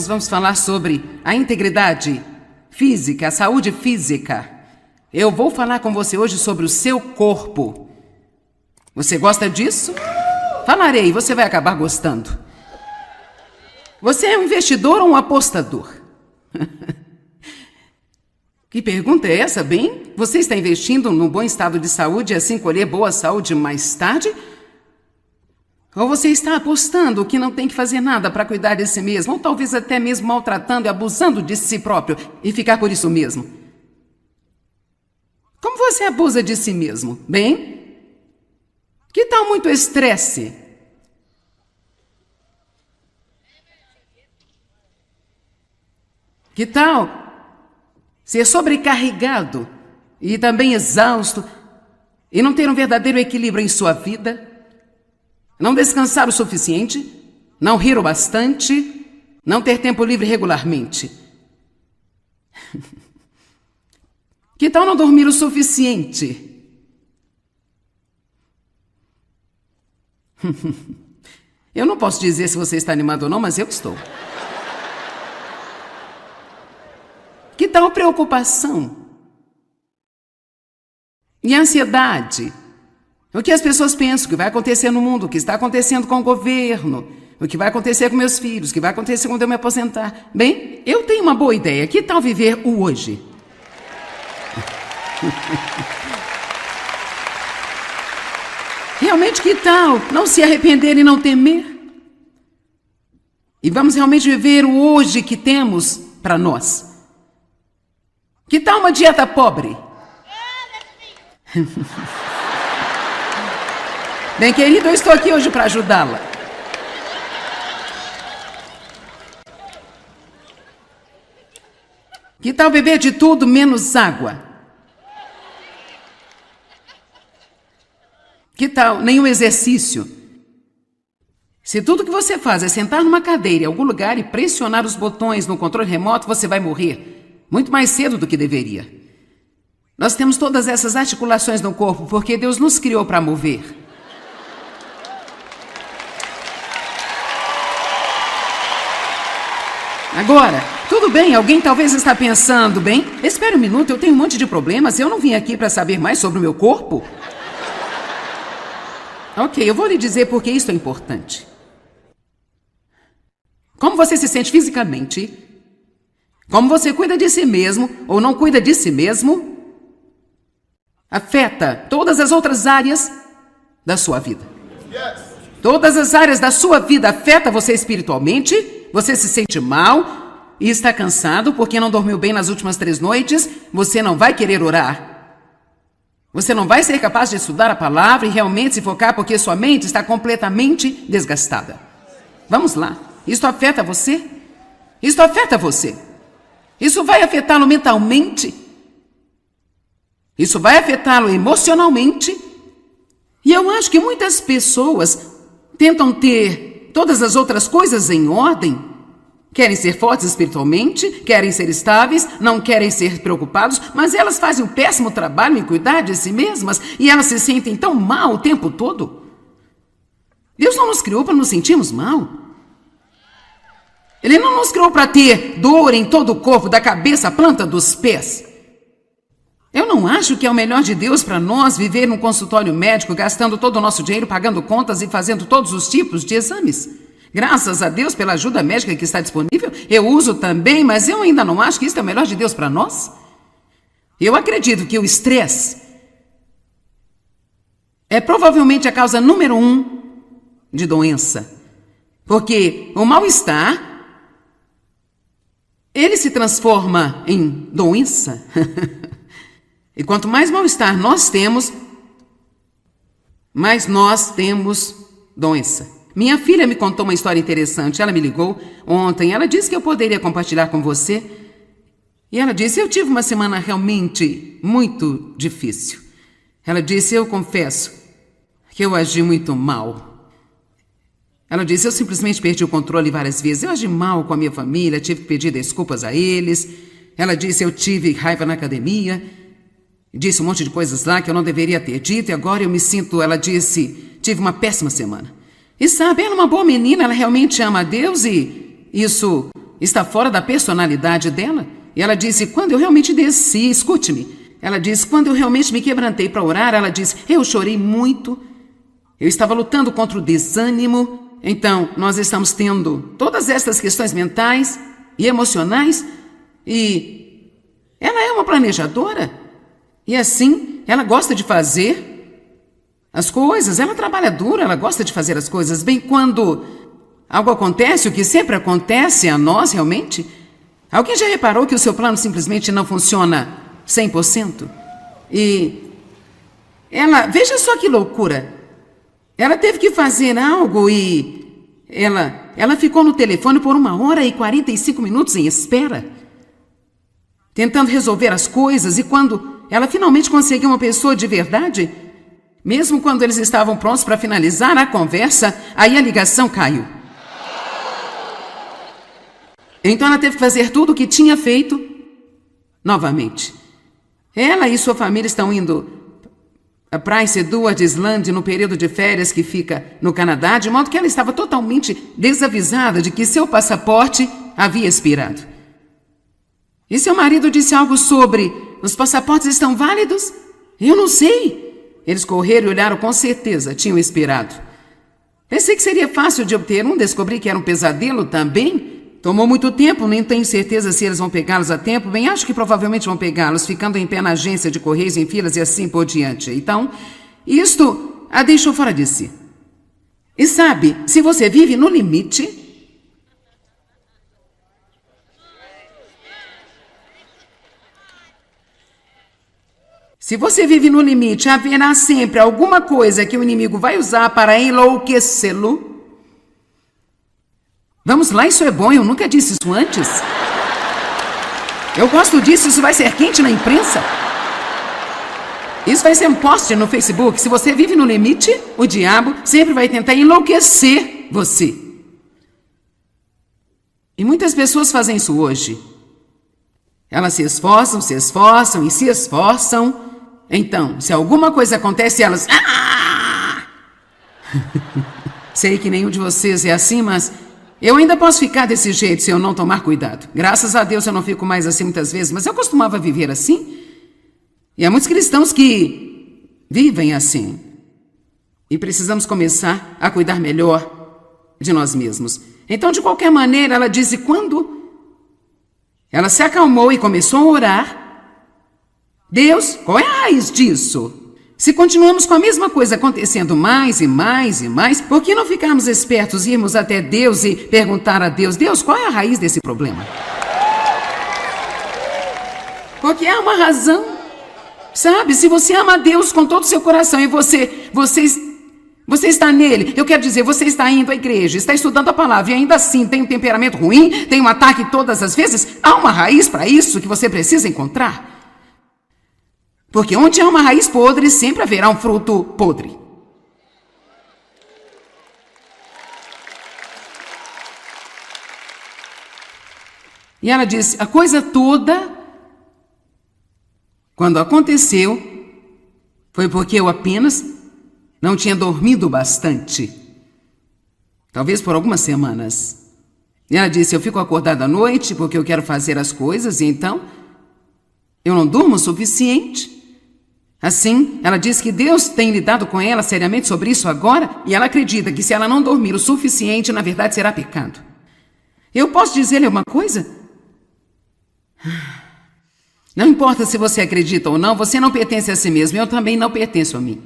nós vamos falar sobre a integridade física, a saúde física. Eu vou falar com você hoje sobre o seu corpo. Você gosta disso? Falarei, você vai acabar gostando. Você é um investidor ou um apostador? Que pergunta é essa, bem? Você está investindo num bom estado de saúde e assim colher boa saúde mais tarde? Ou você está apostando que não tem que fazer nada para cuidar de si mesmo, ou talvez até mesmo maltratando e abusando de si próprio e ficar por isso mesmo? Como você abusa de si mesmo? Bem, que tal muito estresse? Que tal ser sobrecarregado e também exausto e não ter um verdadeiro equilíbrio em sua vida? Não descansar o suficiente? Não rir o bastante? Não ter tempo livre regularmente? Que tal não dormir o suficiente? Eu não posso dizer se você está animado ou não, mas eu estou. Que tal preocupação? E ansiedade? O que as pessoas pensam, o que vai acontecer no mundo, o que está acontecendo com o governo, o que vai acontecer com meus filhos, o que vai acontecer quando eu me aposentar. Bem, eu tenho uma boa ideia. Que tal viver o hoje? Realmente, que tal não se arrepender e não temer? E vamos realmente viver o hoje que temos para nós. Que tal uma dieta pobre? Bem, querido, eu estou aqui hoje para ajudá-la. Que tal beber de tudo menos água? Que tal nenhum exercício? Se tudo que você faz é sentar numa cadeira em algum lugar e pressionar os botões no controle remoto, você vai morrer muito mais cedo do que deveria. Nós temos todas essas articulações no corpo porque Deus nos criou para mover. Agora, tudo bem, alguém talvez está pensando, bem, espere um minuto, eu tenho um monte de problemas, eu não vim aqui para saber mais sobre o meu corpo. Ok, eu vou lhe dizer por que isso é importante. Como você se sente fisicamente, como você cuida de si mesmo ou não cuida de si mesmo, afeta todas as outras áreas da sua vida. Todas as áreas da sua vida afetam você espiritualmente. Você se sente mal e está cansado porque não dormiu bem nas últimas 3 noites. Você não vai querer orar. Você não vai ser capaz de estudar a palavra e realmente se focar porque sua mente está completamente desgastada. Vamos lá. Isso afeta você? Isso afeta você. Isso vai afetá-lo mentalmente. Isso vai afetá-lo emocionalmente. E eu acho que muitas pessoas tentam ter todas as outras coisas em ordem. Querem ser fortes espiritualmente, querem ser estáveis, não querem ser preocupados, mas elas fazem um péssimo trabalho em cuidar de si mesmas e elas se sentem tão mal o tempo todo. Deus não nos criou para nos sentirmos mal. Ele não nos criou para ter dor em todo o corpo, da cabeça à planta dos pés. Eu não acho que é o melhor de Deus para nós viver num consultório médico, gastando todo o nosso dinheiro, pagando contas e fazendo todos os tipos de exames. Graças a Deus pela ajuda médica que está disponível, eu uso também, mas eu ainda não acho que isso é o melhor de Deus para nós. Eu acredito que o estresse é provavelmente a causa número 1 de doença. Porque o mal-estar, ele se transforma em doença. E quanto mais mal-estar nós temos, mais nós temos doença. Minha filha me contou uma história interessante. Ela me ligou ontem. Ela disse que eu poderia compartilhar com você. E ela disse, eu tive uma semana realmente muito difícil. Ela disse, eu confesso que eu agi muito mal. Ela disse, eu simplesmente perdi o controle várias vezes. Eu agi mal com a minha família, tive que pedir desculpas a eles. Ela disse, eu tive raiva na academia. Disse um monte de coisas lá que eu não deveria ter dito. E agora eu me sinto, ela disse, tive uma péssima semana. E sabe, ela é uma boa menina, ela realmente ama a Deus e isso está fora da personalidade dela. E ela disse, quando eu realmente desci, escute-me, ela disse, quando eu realmente me quebrantei para orar, ela disse, eu chorei muito, eu estava lutando contra o desânimo. Então, nós estamos tendo todas estas questões mentais e emocionais, e ela é uma planejadora, e assim, ela gosta de fazer as coisas, ela trabalha duro, ela gosta de fazer as coisas. Bem, quando algo acontece, o que sempre acontece a nós realmente, alguém já reparou que o seu plano simplesmente não funciona 100%? E ela, veja só que loucura, ela teve que fazer algo e ela ficou no telefone por 1h45 em espera, tentando resolver as coisas, e quando ela finalmente conseguiu uma pessoa de verdade, mesmo quando eles estavam prontos para finalizar a conversa, aí a ligação caiu. Então ela teve que fazer tudo o que tinha feito novamente. Ela e sua família estão indo a Prince Edward Island no período de férias que fica no Canadá, de modo que ela estava totalmente desavisada de que seu passaporte havia expirado. E seu marido disse algo sobre, os passaportes estão válidos? Eu não sei. Eles correram e olharam, com certeza, tinham expirado. Pensei que seria fácil de obter um, descobri que era um pesadelo também. Tomou muito tempo, nem tenho certeza se eles vão pegá-los a tempo. Bem, acho que provavelmente vão pegá-los, ficando em pé na agência de correios em filas e assim por diante. Então, isto a deixou fora de si. E sabe, se você vive no limite, haverá sempre alguma coisa que o inimigo vai usar para enlouquecê-lo. Vamos lá, isso é bom, eu nunca disse isso antes. Eu gosto disso, isso vai ser quente na imprensa. Isso vai ser um post no Facebook. Se você vive no limite, o diabo sempre vai tentar enlouquecer você. E muitas pessoas fazem isso hoje. Elas se esforçam e se esforçam. Então, se alguma coisa acontece, elas... Sei que nenhum de vocês é assim, mas eu ainda posso ficar desse jeito se eu não tomar cuidado. Graças a Deus eu não fico mais assim muitas vezes, mas eu costumava viver assim. E há muitos cristãos que vivem assim. E precisamos começar a cuidar melhor de nós mesmos. Então, de qualquer maneira, ela disse, quando ela se acalmou e começou a orar, Deus, qual é a raiz disso? Se continuamos com a mesma coisa acontecendo mais e mais e mais, por que não ficarmos espertos e irmos até Deus e perguntar a Deus, Deus, qual é a raiz desse problema? Porque há uma razão. Sabe, se você ama a Deus com todo o seu coração e você está nele, eu quero dizer, você está indo à igreja, está estudando a palavra e ainda assim tem um temperamento ruim, tem um ataque todas as vezes, há uma raiz para isso que você precisa encontrar. Porque onde há uma raiz podre, sempre haverá um fruto podre. E ela disse, a coisa toda, quando aconteceu, foi porque eu apenas não tinha dormido bastante. Talvez por algumas semanas. E ela disse, eu fico acordada à noite porque eu quero fazer as coisas e então eu não durmo o suficiente. Assim, ela diz que Deus tem lidado com ela seriamente sobre isso agora e ela acredita que se ela não dormir o suficiente, na verdade será pecado. Eu posso dizer-lhe uma coisa? Não importa se você acredita ou não, você não pertence a si mesmo, eu também não pertenço a mim.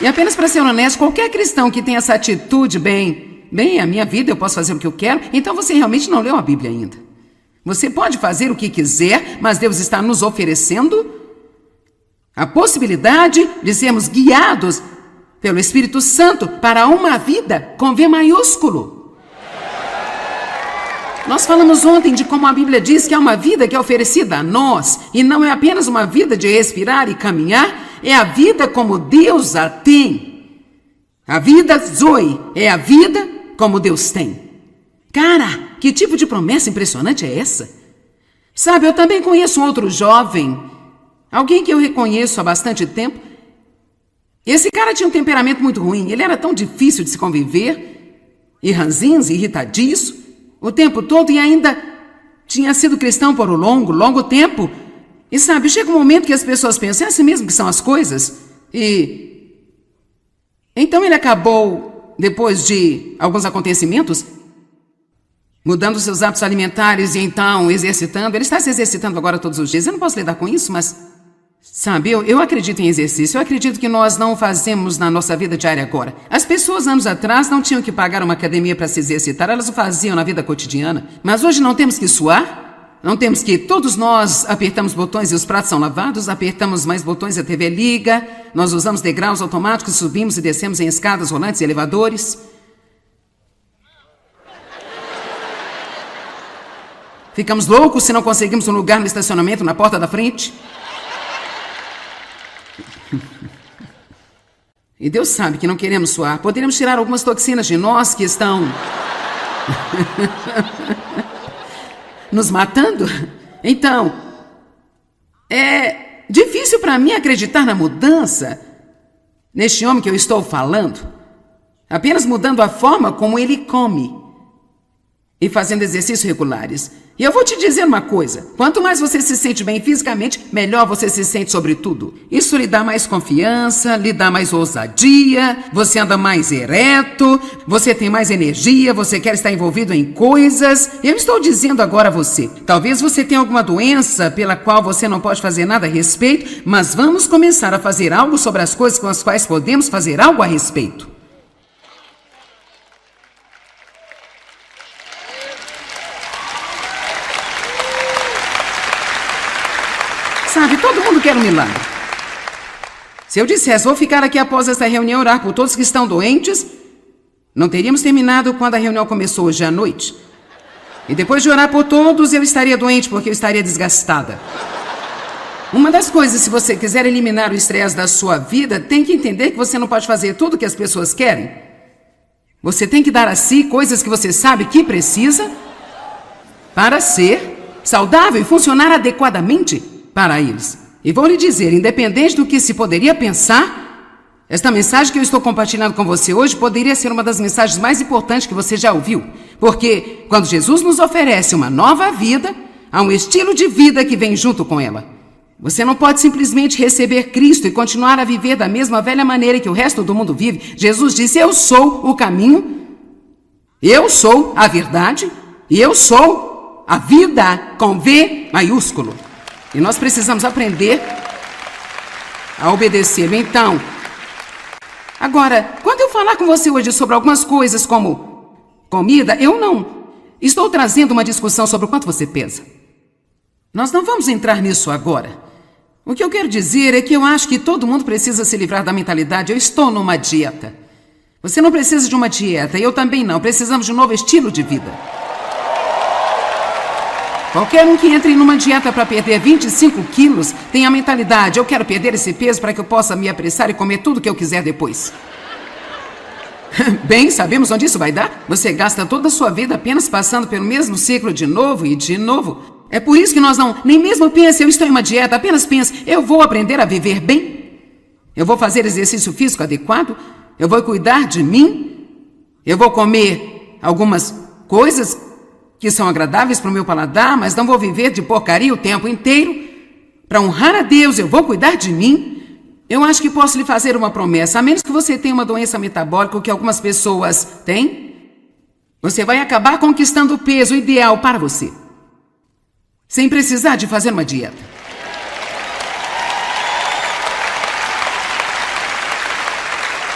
E apenas para ser honesto, qualquer cristão que tenha essa atitude, bem, a minha vida, eu posso fazer o que eu quero, então você realmente não leu a Bíblia ainda. Você pode fazer o que quiser, mas Deus está nos oferecendo a possibilidade de sermos guiados pelo Espírito Santo para uma vida com V maiúsculo. Nós falamos ontem de como a Bíblia diz que há uma vida que é oferecida a nós, e não é apenas uma vida de respirar e caminhar, é a vida como Deus a tem. A vida Zoe é a vida como Deus tem. Cara, que tipo de promessa impressionante é essa? Sabe, eu também conheço um outro jovem, alguém que eu reconheço há bastante tempo. Esse cara tinha um temperamento muito ruim, ele era tão difícil de se conviver, e ranzinza, irritadiço, o tempo todo, e ainda tinha sido cristão por um longo tempo. E sabe, chega um momento que as pessoas pensam, é assim mesmo que são as coisas? E então ele acabou, depois de alguns acontecimentos, mudando seus hábitos alimentares e então exercitando. Ele está se exercitando agora todos os dias. Eu não posso lidar com isso, mas sabe, eu acredito em exercício. Eu acredito que nós não o fazemos na nossa vida diária agora. As pessoas anos atrás não tinham que pagar uma academia para se exercitar, elas o faziam na vida cotidiana. Mas hoje não temos que suar, não temos que... Todos nós apertamos botões e os pratos são lavados, apertamos mais botões e a TV liga, nós usamos degraus automáticos, subimos e descemos em escadas rolantes e elevadores. Ficamos loucos se não conseguimos um lugar no estacionamento na porta da frente. E Deus sabe que não queremos suar. Poderíamos tirar algumas toxinas de nós que estão nos matando. Então, é difícil para mim acreditar na mudança neste homem que eu estou falando, apenas mudando a forma como ele come e fazendo exercícios regulares. E eu vou te dizer uma coisa, quanto mais você se sente bem fisicamente, melhor você se sente sobre tudo. Isso lhe dá mais confiança, lhe dá mais ousadia, você anda mais ereto, você tem mais energia, você quer estar envolvido em coisas. Eu estou dizendo agora a você, talvez você tenha alguma doença pela qual você não pode fazer nada a respeito, mas vamos começar a fazer algo sobre as coisas com as quais podemos fazer algo a respeito. Sabe, todo mundo quer um milagre. Se eu dissesse, vou ficar aqui após essa reunião orar por todos que estão doentes, não teríamos terminado quando a reunião começou hoje à noite. E depois de orar por todos, eu estaria doente porque eu estaria desgastada. Uma das coisas, se você quiser eliminar o estresse da sua vida, tem que entender que você não pode fazer tudo o que as pessoas querem. Você tem que dar a si coisas que você sabe que precisa para ser saudável e funcionar adequadamente para eles. E vou lhe dizer, independente do que se poderia pensar, esta mensagem que eu estou compartilhando com você hoje poderia ser uma das mensagens mais importantes que você já ouviu. Porque quando Jesus nos oferece uma nova vida, há um estilo de vida que vem junto com ela. Você não pode simplesmente receber Cristo e continuar a viver da mesma velha maneira que o resto do mundo vive. Jesus disse, eu sou o caminho, eu sou a verdade e eu sou a vida com V maiúsculo. E nós precisamos aprender a obedecer. Então, agora, quando eu falar com você hoje sobre algumas coisas como comida, eu não estou trazendo uma discussão sobre o quanto você pesa. Nós não vamos entrar nisso agora. O que eu quero dizer é que eu acho que todo mundo precisa se livrar da mentalidade, eu estou numa dieta. Você não precisa de uma dieta, eu também não. Precisamos de um novo estilo de vida. Qualquer um que entre numa dieta para perder 25 quilos tem a mentalidade, eu quero perder esse peso para que eu possa me apressar e comer tudo que eu quiser depois. Bem, sabemos onde isso vai dar? Você gasta toda a sua vida apenas passando pelo mesmo ciclo de novo e de novo. É por isso que nós não, nem mesmo pense, eu estou em uma dieta, apenas pense, eu vou aprender a viver bem. Eu vou fazer exercício físico adequado, eu vou cuidar de mim, eu vou comer algumas coisas que são agradáveis para o meu paladar, mas não vou viver de porcaria o tempo inteiro. Para honrar a Deus, eu vou cuidar de mim. Eu acho que posso lhe fazer uma promessa, a menos que você tenha uma doença metabólica, o que algumas pessoas têm, você vai acabar conquistando o peso ideal para você, sem precisar de fazer uma dieta.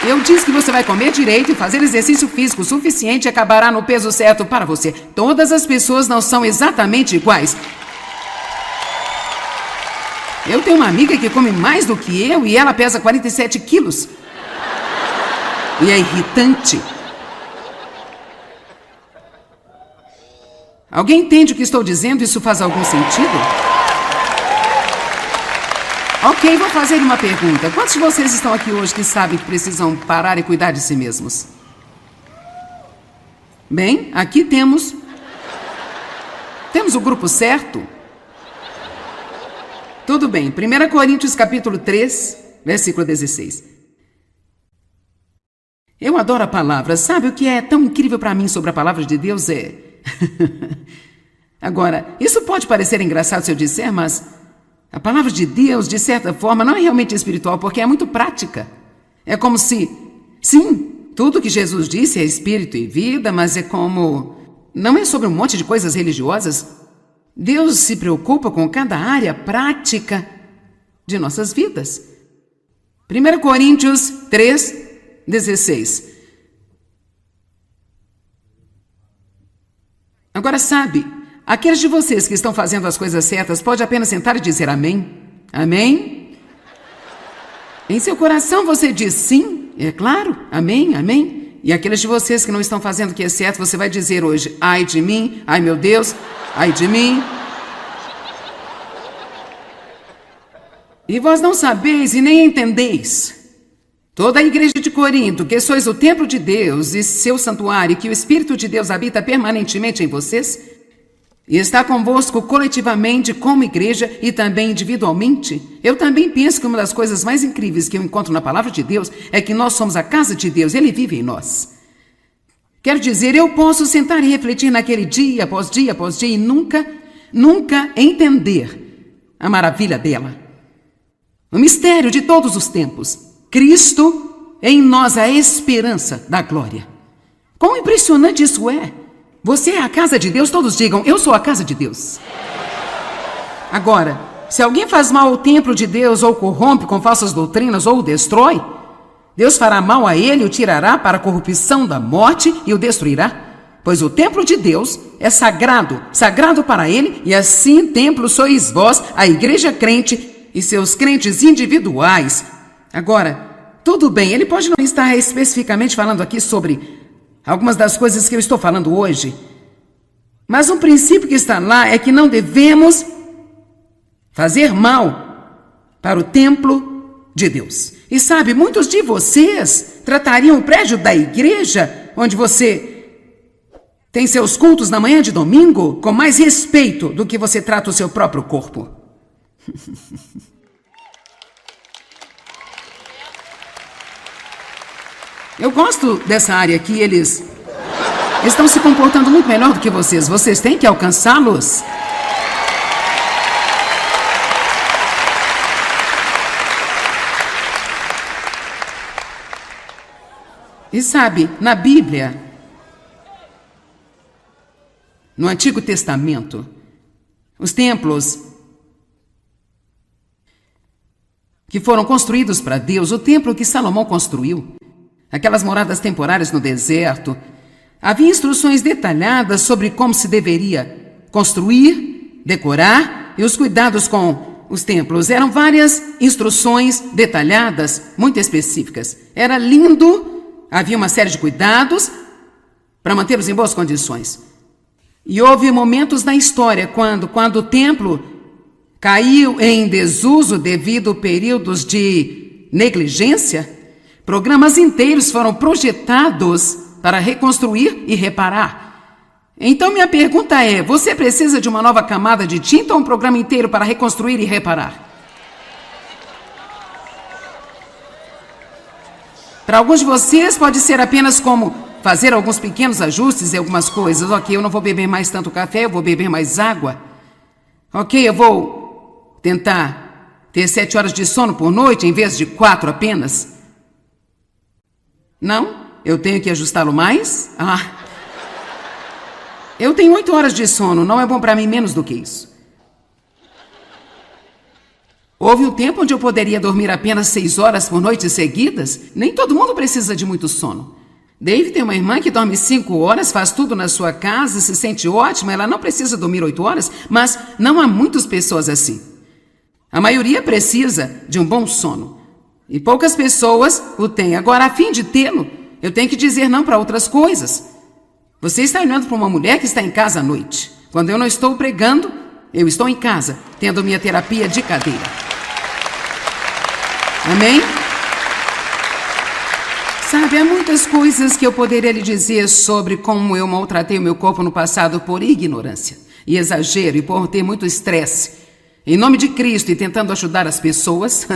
Eu disse que você vai comer direito e fazer exercício físico suficiente e acabará no peso certo para você. Todas as pessoas não são exatamente iguais. Eu tenho uma amiga que come mais do que eu e ela pesa 47 quilos. E é irritante. Alguém entende o que estou dizendo? Isso faz algum sentido? Ok, vou fazer uma pergunta. Quantos de vocês estão aqui hoje que sabem que precisam parar e cuidar de si mesmos? Bem, aqui temos o grupo certo. Tudo bem, 1 Coríntios capítulo 3, versículo 16. Eu adoro a palavra. Sabe o que é tão incrível para mim sobre a palavra de Deus? Agora, isso pode parecer engraçado se eu disser, mas a palavra de Deus, de certa forma, não é realmente espiritual, porque é muito prática. É como se, sim, tudo que Jesus disse é espírito e vida, mas é como... Não é sobre um monte de coisas religiosas. Deus se preocupa com cada área prática de nossas vidas. 1 Coríntios 3:16. Agora sabe, aqueles de vocês que estão fazendo as coisas certas pode apenas sentar e dizer amém. Amém? Em seu coração você diz sim, é claro, amém, amém. E aqueles de vocês que não estão fazendo o que é certo, você vai dizer hoje, ai de mim, ai meu Deus, ai de mim. E vós não sabeis e nem entendeis. Toda a igreja de Corinto, que sois o templo de Deus e seu santuário, que o Espírito de Deus habita permanentemente em vocês, e está convosco coletivamente como igreja e também individualmente. Eu também penso que uma das coisas mais incríveis que eu encontro na palavra de Deus é que nós somos a casa de Deus, Ele vive em nós. Quero dizer, eu posso sentar e refletir naquele dia após dia e nunca entender a maravilha dela. O mistério de todos os tempos. Cristo em nós, a esperança da glória. Quão impressionante isso é! Você é a casa de Deus, todos digam, eu sou a casa de Deus. Agora, se alguém faz mal ao templo de Deus, ou corrompe com falsas doutrinas, ou o destrói, Deus fará mal a ele e o tirará para a corrupção da morte e o destruirá. Pois o templo de Deus é sagrado, sagrado para ele, e assim templo sois vós, a igreja crente e seus crentes individuais. Agora, tudo bem, ele pode não estar especificamente falando aqui sobre algumas das coisas que eu estou falando hoje, mas um princípio que está lá é que não devemos fazer mal para o templo de Deus. E sabe, muitos de vocês tratariam o prédio da igreja, onde você tem seus cultos na manhã de domingo, com mais respeito do que você trata o seu próprio corpo. Eu gosto dessa área aqui, eles estão se comportando muito melhor do que vocês. Vocês têm que alcançá-los. E sabe, na Bíblia, no Antigo Testamento, os templos que foram construídos para Deus, o templo que Salomão construiu, aquelas moradas temporárias no deserto, havia instruções detalhadas sobre como se deveria construir, decorar e os cuidados com os templos. Eram várias instruções detalhadas, muito específicas. Era lindo, havia uma série de cuidados para mantê-los em boas condições. E houve momentos na história quando o templo caiu em desuso devido a períodos de negligência. Programas inteiros foram projetados para reconstruir e reparar. Então minha pergunta é, você precisa de uma nova camada de tinta ou um programa inteiro para reconstruir e reparar? Para alguns de vocês pode ser apenas como fazer alguns pequenos ajustes em algumas coisas. Ok, eu não vou beber mais tanto café, eu vou beber mais água. Ok, eu vou tentar ter 7 horas de sono por noite em vez de 4 apenas. Não? Eu tenho que ajustá-lo mais? Eu tenho 8 horas de sono, não é bom para mim menos do que isso. Houve um tempo onde eu poderia dormir apenas 6 horas por noite seguidas. Nem todo mundo precisa de muito sono. Dave tem uma irmã que dorme 5 horas, faz tudo na sua casa, se sente ótima, ela não precisa dormir 8 horas, mas não há muitas pessoas assim. A maioria precisa de um bom sono. E poucas pessoas o têm. Agora, a fim de tê-lo, eu tenho que dizer não para outras coisas. Você está olhando para uma mulher que está em casa à noite. Quando eu não estou pregando, eu estou em casa, tendo minha terapia de cadeira. Amém? Sabe, há muitas coisas que eu poderia lhe dizer sobre como eu maltratei o meu corpo no passado por ignorância e exagero e por ter muito estresse. Em nome de Cristo e tentando ajudar as pessoas...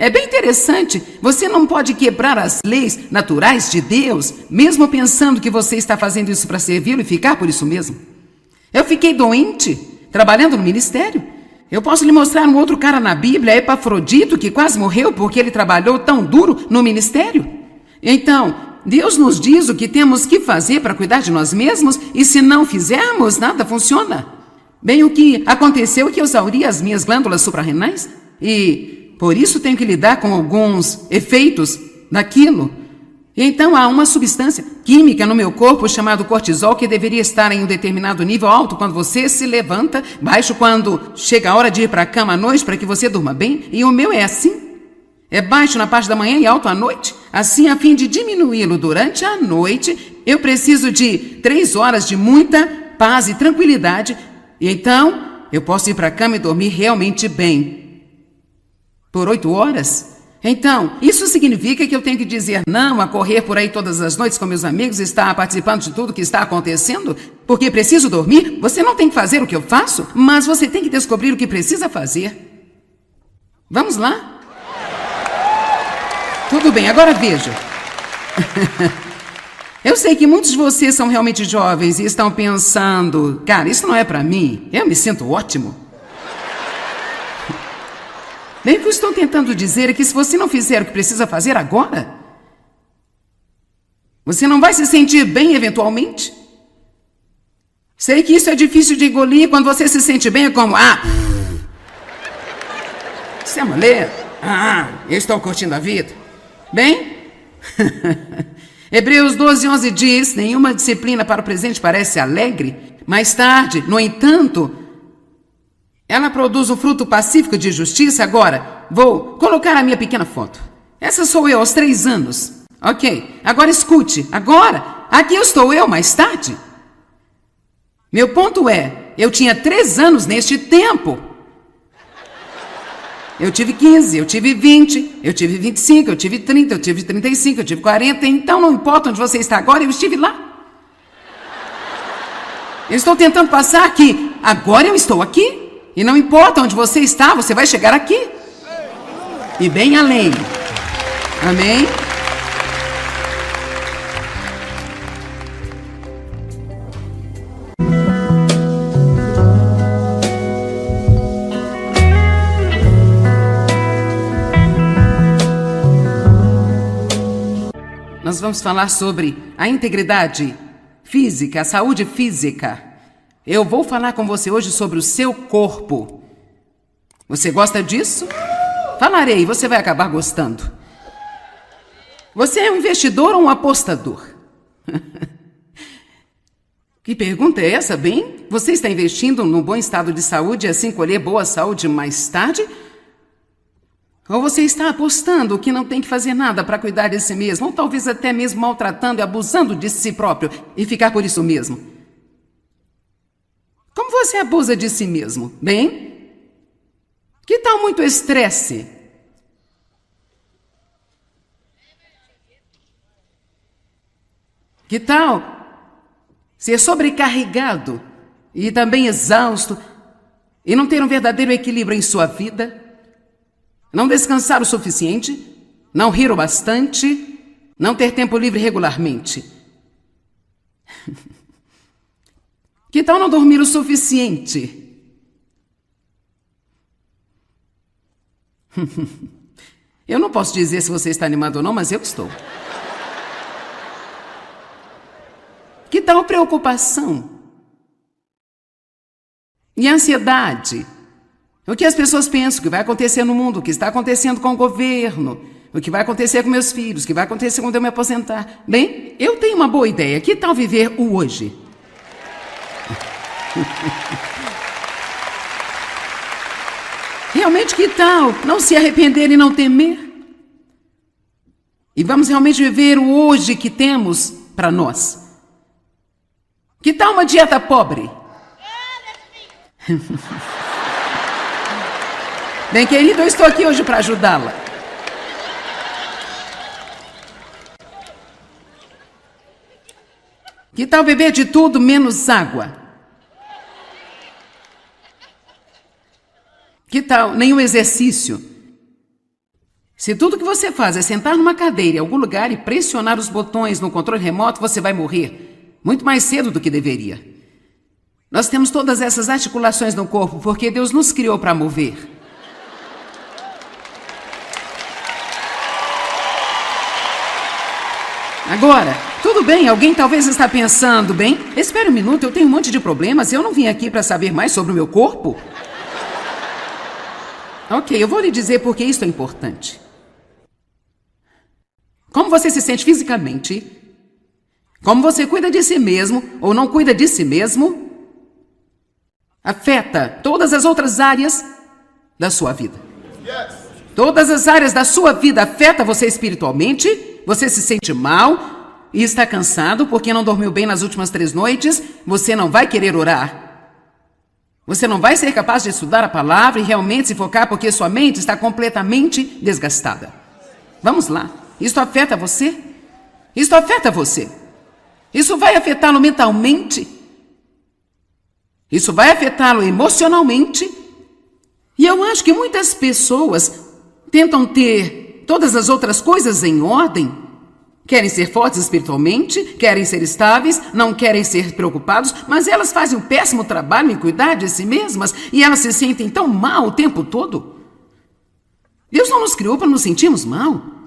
É bem interessante. Você não pode quebrar as leis naturais de Deus, mesmo pensando que você está fazendo isso para servi-lo e ficar por isso mesmo. Eu fiquei doente, trabalhando no ministério. Eu posso lhe mostrar um outro cara na Bíblia, Epafrodito, que quase morreu porque ele trabalhou tão duro no ministério. Então, Deus nos diz o que temos que fazer para cuidar de nós mesmos e se não fizermos, nada funciona. Bem, o que aconteceu é que eu exauri as minhas glândulas suprarrenais e por isso tenho que lidar com alguns efeitos daquilo. Então há uma substância química no meu corpo chamado cortisol que deveria estar em um determinado nível alto quando você se levanta, baixo quando chega a hora de ir para a cama à noite para que você durma bem, e o meu é assim. É baixo na parte da manhã e alto à noite. Assim, a fim de diminuí-lo durante a noite, eu preciso de 3 horas de muita paz e tranquilidade, e então eu posso ir para a cama e dormir realmente bem. Por 8 horas? Então, isso significa que eu tenho que dizer não a correr por aí todas as noites com meus amigos e estar participando de tudo que está acontecendo? Porque preciso dormir? Você não tem que fazer o que eu faço, mas você tem que descobrir o que precisa fazer. Vamos lá? Tudo bem, agora veja. Eu sei que muitos de vocês são realmente jovens e estão pensando, cara, isso não é para mim, eu me sinto ótimo. Bem, o que eu estou tentando dizer é que se você não fizer o que precisa fazer agora, você não vai se sentir bem eventualmente. Sei que isso é difícil de engolir, quando você se sente bem é como, isso é mulher? Eu estou curtindo a vida. Bem, Hebreus 12:11 diz, nenhuma disciplina para o presente parece alegre, mais tarde, no entanto, ela produz um fruto pacífico de justiça. Agora, vou colocar a minha pequena foto. Essa sou eu aos 3 anos. Ok, agora escute. Agora, aqui estou eu mais tarde. Meu ponto é, eu tinha 3 anos neste tempo. Eu tive 15, eu tive 20, eu tive 25, eu tive 30, eu tive 35, eu tive 40. Então não importa onde você está agora, eu estive lá. Eu estou tentando passar que agora eu estou aqui. E não importa onde você está, você vai chegar aqui. E bem além. Amém? Nós vamos falar sobre a integridade física, a saúde física. Eu vou falar com você hoje sobre o seu corpo. Você gosta disso? Falarei, você vai acabar gostando. Você é um investidor ou um apostador? Que pergunta é essa, bem? Você está investindo num bom estado de saúde e assim colher boa saúde mais tarde? Ou você está apostando que não tem que fazer nada para cuidar de si mesmo, ou talvez até mesmo maltratando e abusando de si próprio e ficar por isso mesmo? Como você abusa de si mesmo? Bem, que tal muito estresse? Que tal ser sobrecarregado e também exausto e não ter um verdadeiro equilíbrio em sua vida? Não descansar o suficiente? Não rir o bastante? Não ter tempo livre regularmente? Que tal não dormir o suficiente? Eu não posso dizer se você está animado ou não, mas eu estou. Que tal preocupação? E ansiedade? O que as pessoas pensam, o que vai acontecer no mundo, o que está acontecendo com o governo, o que vai acontecer com meus filhos, o que vai acontecer quando eu me aposentar. Bem, eu tenho uma boa ideia. Que tal viver o hoje? Realmente, que tal não se arrepender e não temer? E vamos realmente viver o hoje que temos para nós. Que tal uma dieta pobre? Bem, querido, eu estou aqui hoje para ajudá-la. Que tal beber de tudo menos água? Que tal nenhum exercício? Se tudo que você faz é sentar numa cadeira em algum lugar e pressionar os botões no controle remoto, você vai morrer muito mais cedo do que deveria. Nós temos todas essas articulações no corpo porque Deus nos criou para mover. Agora, tudo bem, alguém talvez está pensando, bem, espere um minuto, eu tenho um monte de problemas, eu não vim aqui para saber mais sobre o meu corpo. Ok, eu vou lhe dizer por que isso é importante. Como você se sente fisicamente, como você cuida de si mesmo ou não cuida de si mesmo, afeta todas as outras áreas da sua vida. Todas as áreas da sua vida afetam você espiritualmente, você se sente mal e está cansado porque não dormiu bem nas últimas 3 noites, você não vai querer orar. Você não vai ser capaz de estudar a palavra e realmente se focar porque sua mente está completamente desgastada. Vamos lá. Isso afeta você? Isso afeta você. Isso vai afetá-lo mentalmente. Isso vai afetá-lo emocionalmente. E eu acho que muitas pessoas tentam ter todas as outras coisas em ordem. Querem ser fortes espiritualmente, querem ser estáveis, não querem ser preocupados, mas elas fazem um péssimo trabalho em cuidar de si mesmas e elas se sentem tão mal o tempo todo. Deus não nos criou para nos sentirmos mal.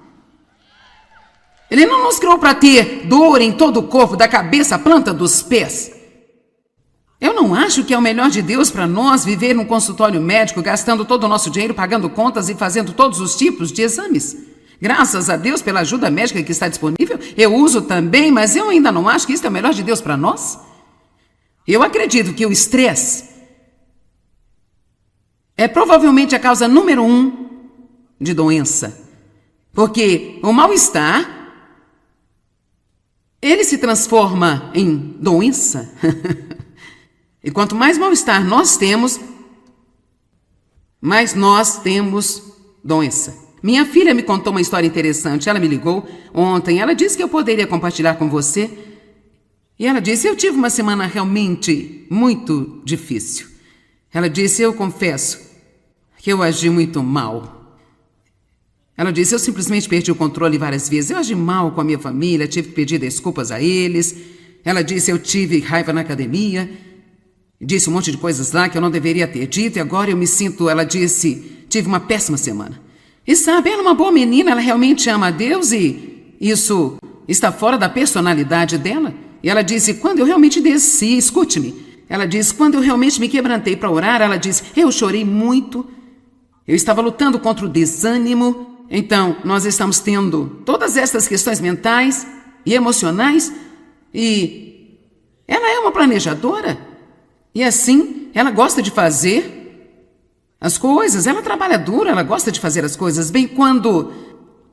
Ele não nos criou para ter dor em todo o corpo, da cabeça à planta dos pés. Eu não acho que é o melhor de Deus para nós viver num consultório médico, gastando todo o nosso dinheiro, pagando contas e fazendo todos os tipos de exames. Graças a Deus pela ajuda médica que está disponível, eu uso também, mas eu ainda não acho que isso é o melhor de Deus para nós. Eu acredito que o estresse é provavelmente a causa número 1 de doença. Porque o mal-estar, ele se transforma em doença. E quanto mais mal-estar nós temos, mais nós temos doença. Minha filha me contou uma história interessante. Ela me ligou ontem. Ela disse que eu poderia compartilhar com você. E ela disse, eu tive uma semana realmente muito difícil. Ela disse, eu confesso que eu agi muito mal. Ela disse, eu simplesmente perdi o controle várias vezes. Eu agi mal com a minha família, tive que pedir desculpas a eles. Ela disse, eu tive raiva na academia. Disse um monte de coisas lá que eu não deveria ter dito. E agora eu me sinto, ela disse, tive uma péssima semana. E sabe, ela é uma boa menina, ela realmente ama a Deus e isso está fora da personalidade dela. E ela disse, quando eu realmente desci, escute-me, ela disse, quando eu realmente me quebrantei para orar, ela disse, eu chorei muito, eu estava lutando contra o desânimo. Então, nós estamos tendo todas essas questões mentais e emocionais e ela é uma planejadora. E assim, ela gosta de fazer as coisas, ela trabalha duro, ela gosta de fazer as coisas bem. Quando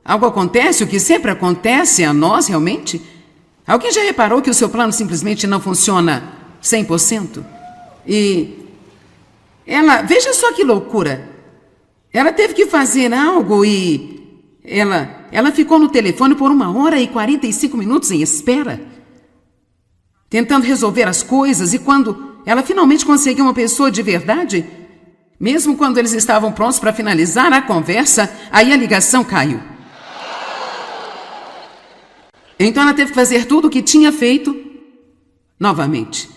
algo acontece, o que sempre acontece a nós realmente, alguém já reparou que o seu plano simplesmente não funciona 100%? E ela, veja só que loucura, ela teve que fazer algo e ela ficou no telefone por 1h e 45 minutos em espera, tentando resolver as coisas, e quando ela finalmente conseguiu uma pessoa de verdade, mesmo quando eles estavam prontos para finalizar a conversa, aí a ligação caiu. Então ela teve que fazer tudo o que tinha feito novamente.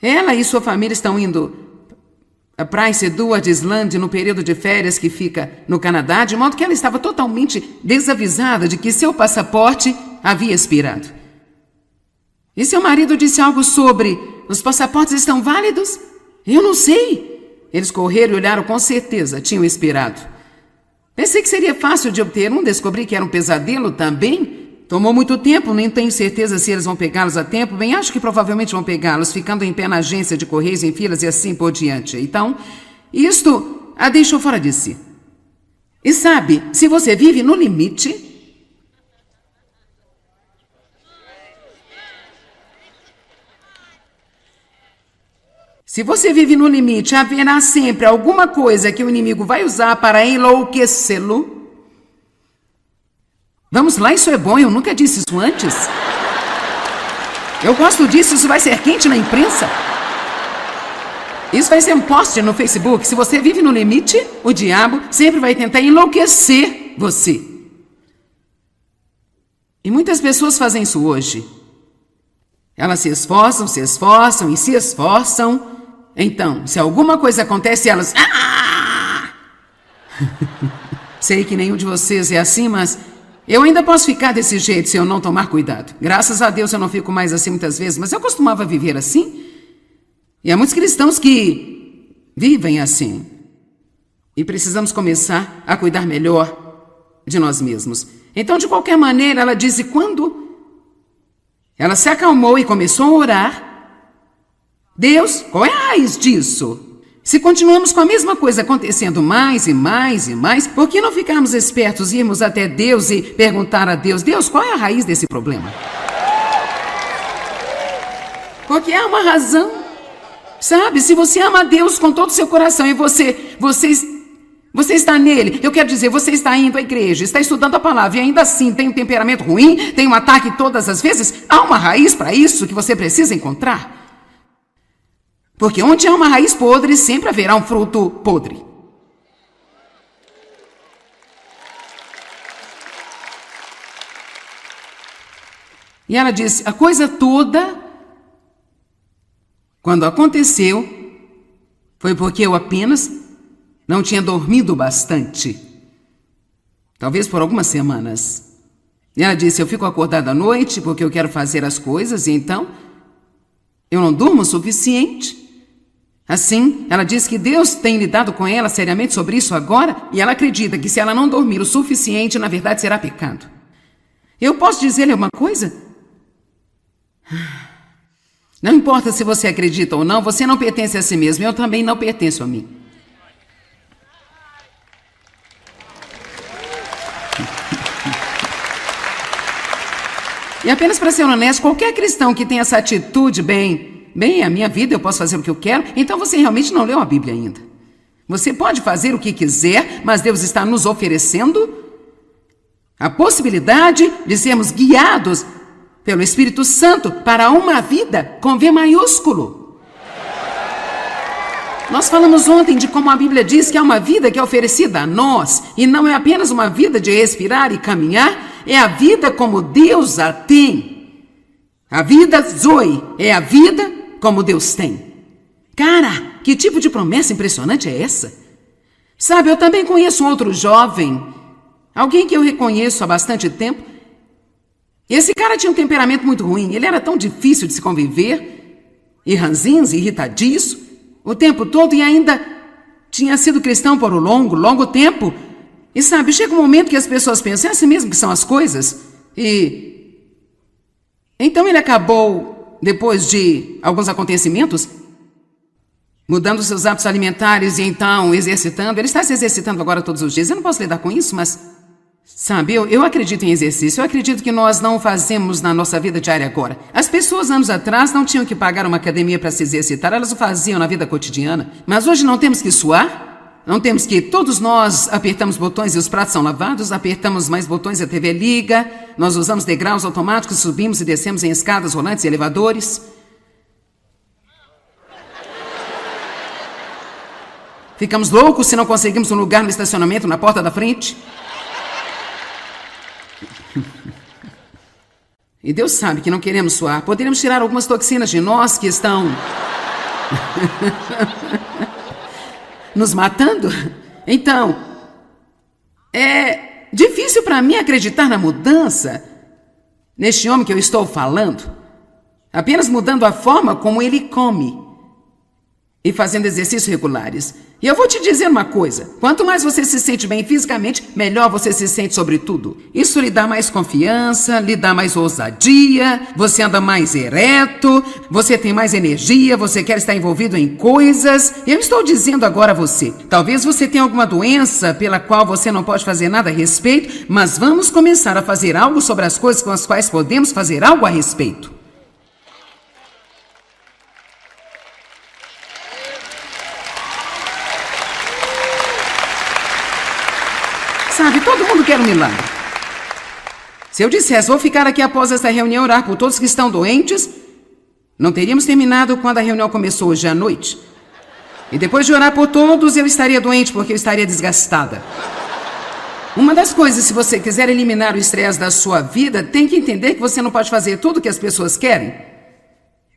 Ela e sua família estão indo a Prince Edward Island no período de férias que fica no Canadá, de modo que ela estava totalmente desavisada de que seu passaporte havia expirado. E seu marido disse algo sobre, os passaportes estão válidos? Eu não sei. Eles correram e olharam, com certeza, tinham expirado. Pensei que seria fácil de obter um, descobri que era um pesadelo também. Tomou muito tempo, nem tenho certeza se eles vão pegá-los a tempo. Bem, acho que provavelmente vão pegá-los, ficando em pé na agência de correios, em filas e assim por diante. Então, isto a deixou fora de si. E sabe, se você vive no limite, se você vive no limite, haverá sempre alguma coisa que o inimigo vai usar para enlouquecê-lo. Vamos lá, isso é bom, eu nunca disse isso antes. Eu gosto disso, isso vai ser quente na imprensa. Isso vai ser um post no Facebook. Se você vive no limite, o diabo sempre vai tentar enlouquecer você. E muitas pessoas fazem isso hoje. Elas se esforçam e se esforçam. Então, se alguma coisa acontece, elas... Sei que nenhum de vocês é assim, mas eu ainda posso ficar desse jeito se eu não tomar cuidado. Graças a Deus eu não fico mais assim muitas vezes, mas eu costumava viver assim. E há muitos cristãos que vivem assim. E precisamos começar a cuidar melhor de nós mesmos. Então, de qualquer maneira, ela diz, e quando ela se acalmou e começou a orar, Deus, qual é a raiz disso? Se continuamos com a mesma coisa acontecendo mais e mais e mais, por que não ficarmos espertos e irmos até Deus e perguntar a Deus, Deus, qual é a raiz desse problema? Porque há uma razão. Sabe, se você ama a Deus com todo o seu coração e você está nele, eu quero dizer, você está indo à igreja, está estudando a palavra e ainda assim tem um temperamento ruim, tem um ataque todas as vezes, há uma raiz para isso que você precisa encontrar. Porque onde há uma raiz podre, sempre haverá um fruto podre. E ela disse, a coisa toda, quando aconteceu, foi porque eu apenas não tinha dormido bastante. Talvez por algumas semanas. E ela disse, eu fico acordada à noite porque eu quero fazer as coisas e então eu não durmo o suficiente. Assim, ela diz que Deus tem lidado com ela seriamente sobre isso agora e ela acredita que se ela não dormir o suficiente, na verdade será pecado. Eu posso dizer-lhe uma coisa? Não importa se você acredita ou não, você não pertence a si mesmo, eu também não pertenço a mim. E apenas para ser honesto, qualquer cristão que tenha essa atitude, bem, a minha vida, eu posso fazer o que eu quero, então você realmente não leu a Bíblia ainda. Você pode fazer o que quiser, mas Deus está nos oferecendo a possibilidade de sermos guiados pelo Espírito Santo para uma vida com V maiúsculo. Nós falamos ontem de como a Bíblia diz que há uma vida que é oferecida a nós, e não é apenas uma vida de respirar e caminhar, é a vida como Deus a tem. A vida Zoe é a vida como Deus tem. Cara, que tipo de promessa impressionante é essa? Sabe, eu também conheço um outro jovem, alguém que eu reconheço há bastante tempo. Esse cara tinha um temperamento muito ruim, ele era tão difícil de se conviver, e ranzinza, irritadiço, o tempo todo, e ainda tinha sido cristão por um longo tempo. E sabe, chega um momento que as pessoas pensam, é assim mesmo que são as coisas? E então ele acabou, depois de alguns acontecimentos, mudando seus hábitos alimentares e então exercitando. Ele está se exercitando agora todos os dias. Eu não posso lidar com isso, mas sabe, eu acredito em exercício. Eu acredito que nós não fazemos na nossa vida diária agora. As pessoas anos atrás não tinham que pagar uma academia para se exercitar, elas o faziam na vida cotidiana. Mas hoje não temos que suar. Não temos que, todos nós apertamos botões e os pratos são lavados, apertamos mais botões e a TV liga, nós usamos degraus automáticos, subimos e descemos em escadas rolantes e elevadores. Ficamos loucos se não conseguimos um lugar no estacionamento na porta da frente. E Deus sabe que não queremos suar. Poderíamos tirar algumas toxinas de nós que estão nos matando? Então, é difícil para mim acreditar na mudança neste homem que eu estou falando, apenas mudando a forma como ele come e fazendo exercícios regulares. E eu vou te dizer uma coisa, quanto mais você se sente bem fisicamente, melhor você se sente sobre tudo. Isso lhe dá mais confiança, lhe dá mais ousadia, você anda mais ereto, você tem mais energia, você quer estar envolvido em coisas. Eu estou dizendo agora a você, talvez você tenha alguma doença pela qual você não pode fazer nada a respeito, mas vamos começar a fazer algo sobre as coisas com as quais podemos fazer algo a respeito. Sabe, todo mundo quer um milagre. Se eu dissesse, vou ficar aqui após esta reunião e orar por todos que estão doentes, não teríamos terminado quando a reunião começou hoje à noite. E depois de orar por todos, eu estaria doente porque eu estaria desgastada. Uma das coisas, se você quiser eliminar o estresse da sua vida, tem que entender que você não pode fazer tudo o que as pessoas querem.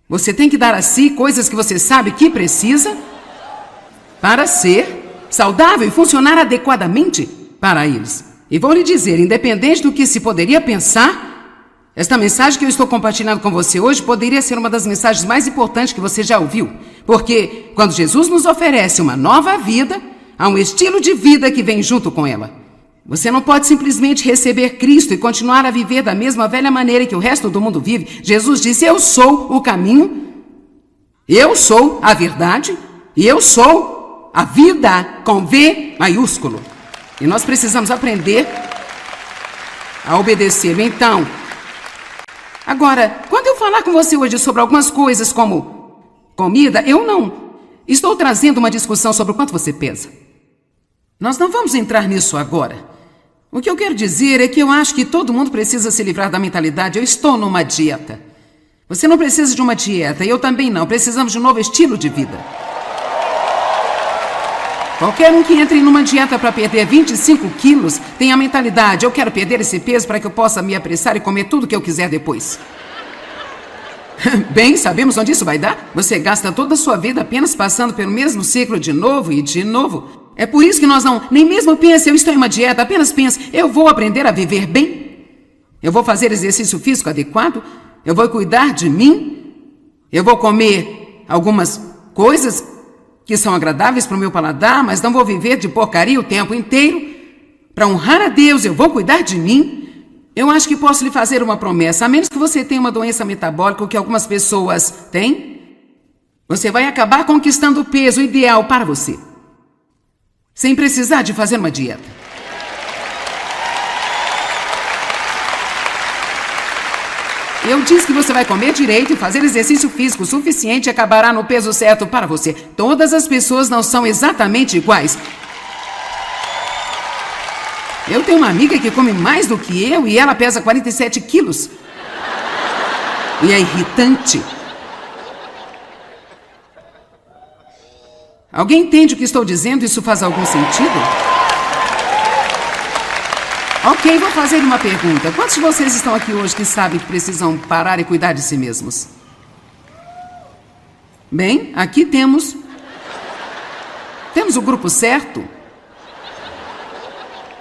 Você tem que dar a si coisas que você sabe que precisa para ser saudável e funcionar adequadamente para eles. E vou lhe dizer, independente do que se poderia pensar, esta mensagem que eu estou compartilhando com você hoje poderia ser uma das mensagens mais importantes que você já ouviu. Porque quando Jesus nos oferece uma nova vida, há um estilo de vida que vem junto com ela. Você não pode simplesmente receber Cristo e continuar a viver da mesma velha maneira que o resto do mundo vive. Jesus disse, eu sou o caminho, eu sou a verdade e eu sou a vida com V maiúsculo. E nós precisamos aprender a obedecer. Então, agora, quando eu falar com você hoje sobre algumas coisas como comida, eu não estou trazendo uma discussão sobre o quanto você pesa. Nós não vamos entrar nisso agora. O que eu quero dizer é que eu acho que todo mundo precisa se livrar da mentalidade, eu estou numa dieta. Você não precisa de uma dieta, e eu também não. Precisamos de um novo estilo de vida. Qualquer um que entre numa dieta para perder 25 quilos tem a mentalidade, eu quero perder esse peso para que eu possa me apressar e comer tudo que eu quiser depois. Bem, sabemos onde isso vai dar? Você gasta toda a sua vida apenas passando pelo mesmo ciclo de novo e de novo. É por isso que nós não, nem mesmo pense, eu estou em uma dieta, apenas pense, eu vou aprender a viver bem. Eu vou fazer exercício físico adequado, eu vou cuidar de mim, eu vou comer algumas coisas que são agradáveis para o meu paladar, mas não vou viver de porcaria o tempo inteiro. Para honrar a Deus, eu vou cuidar de mim. Eu acho que posso lhe fazer uma promessa, a menos que você tenha uma doença metabólica, o que algumas pessoas têm, você vai acabar conquistando o peso ideal para você, sem precisar de fazer uma dieta. Eu disse que você vai comer direito e fazer exercício físico suficiente e acabará no peso certo para você. Todas as pessoas não são exatamente iguais. Eu tenho uma amiga que come mais do que eu e ela pesa 47 quilos. E é irritante. Alguém entende o que estou dizendo? Isso faz algum sentido? Ok, vou fazer uma pergunta. Quantos de vocês estão aqui hoje que sabem que precisam parar e cuidar de si mesmos? Bem, aqui temos o grupo certo.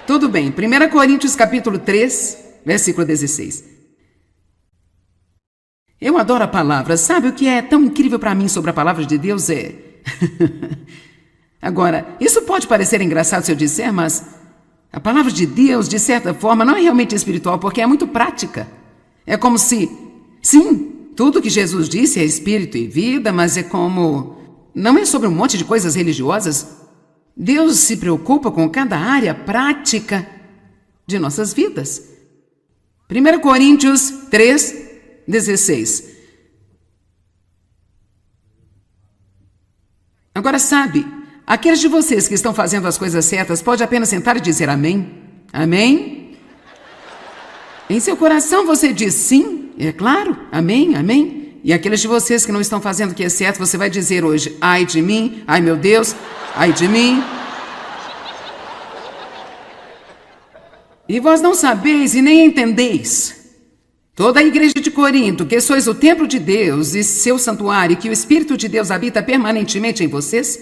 Tudo bem, 1 Coríntios capítulo 3, versículo 16. Eu adoro a palavra. Sabe o que é tão incrível para mim sobre a palavra de Deus? Agora, isso pode parecer engraçado se eu disser, mas a palavra de Deus, de certa forma, não é realmente espiritual, porque é muito prática. É como se, sim, tudo que Jesus disse é espírito e vida, mas é como, não é sobre um monte de coisas religiosas. Deus se preocupa com cada área prática de nossas vidas. 1 Coríntios 3, 16. Agora sabe, aqueles de vocês que estão fazendo as coisas certas pode apenas sentar e dizer amém. Amém? Em seu coração você diz sim, é claro, amém, amém. E aqueles de vocês que não estão fazendo o que é certo, você vai dizer hoje, ai de mim, ai meu Deus, ai de mim. E vós não sabeis e nem entendeis. Toda a igreja de Corinto, que sois o templo de Deus e seu santuário, que o Espírito de Deus habita permanentemente em vocês,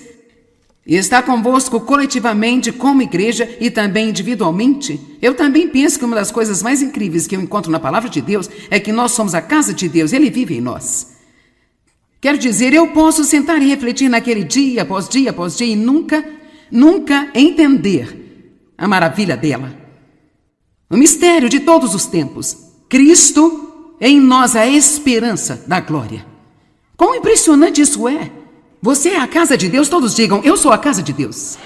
e está convosco coletivamente como igreja e também individualmente. Eu também penso que uma das coisas mais incríveis que eu encontro na palavra de Deus é que nós somos a casa de Deus, Ele vive em nós. Quero dizer, eu posso sentar e refletir naquele dia após dia e nunca entender a maravilha dela. O mistério de todos os tempos. Cristo em nós, a esperança da glória. Quão impressionante isso é! Você é a casa de Deus, todos digam, eu sou a casa de Deus.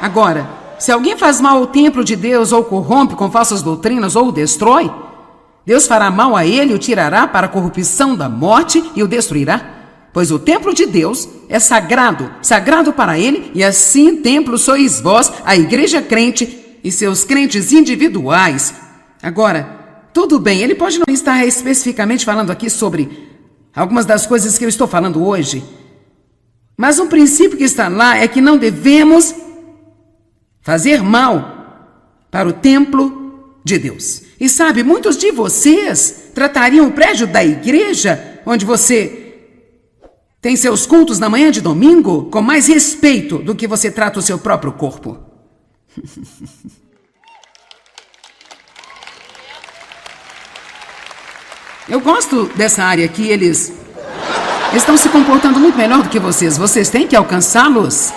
Agora, se alguém faz mal ao templo de Deus, ou corrompe com falsas doutrinas, ou o destrói, Deus fará mal a ele, o tirará para a corrupção da morte e o destruirá. Pois o templo de Deus é sagrado, sagrado para ele, e assim templo sois vós, a igreja crente e seus crentes individuais. Agora, tudo bem, ele pode não estar especificamente falando aqui sobre algumas das coisas que eu estou falando hoje, mas um princípio que está lá é que não devemos fazer mal para o templo de Deus. E sabe, muitos de vocês tratariam o prédio da igreja, onde você tem seus cultos na manhã de domingo, com mais respeito do que você trata o seu próprio corpo. Eu gosto dessa área aqui, eles estão se comportando muito melhor do que vocês. Vocês têm que alcançá-los.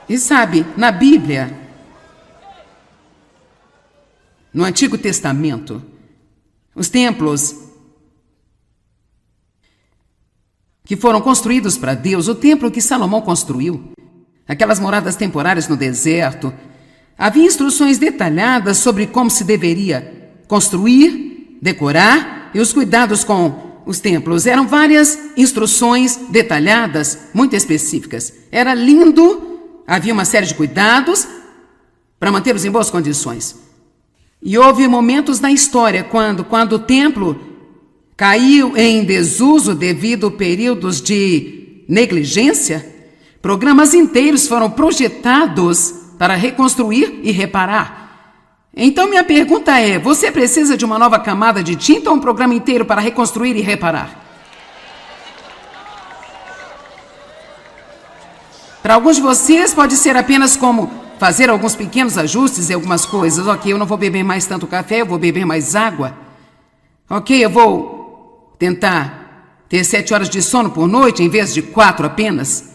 E sabe, na Bíblia, no Antigo Testamento, os templos que foram construídos para Deus, o templo que Salomão construiu, aquelas moradas temporárias no deserto, havia instruções detalhadas sobre como se deveria construir, decorar e os cuidados com os templos. Eram várias instruções detalhadas, muito específicas. Era lindo, havia uma série de cuidados para mantê-los em boas condições. E houve momentos na história quando o templo caiu em desuso devido a períodos de negligência. Programas inteiros foram projetados para reconstruir e reparar. Então minha pergunta é, você precisa de uma nova camada de tinta ou um programa inteiro para reconstruir e reparar? Para alguns de vocês pode ser apenas como fazer alguns pequenos ajustes em algumas coisas. Ok, eu não vou beber mais tanto café, eu vou beber mais água. Ok, eu vou tentar ter 7 horas de sono por noite em vez de 4 apenas.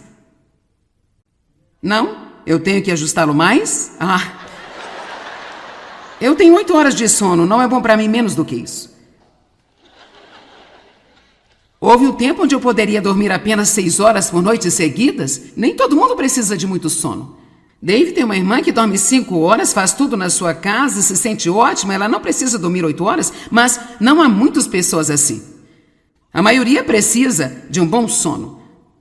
Não? Eu tenho que ajustá-lo mais? Eu tenho 8 horas de sono, não é bom para mim menos do que isso. Houve um tempo onde eu poderia dormir apenas 6 horas por noite seguidas. Nem todo mundo precisa de muito sono. Dave tem uma irmã que dorme 5 horas, faz tudo na sua casa, se sente ótima, ela não precisa dormir 8 horas, mas não há muitas pessoas assim. A maioria precisa de um bom sono.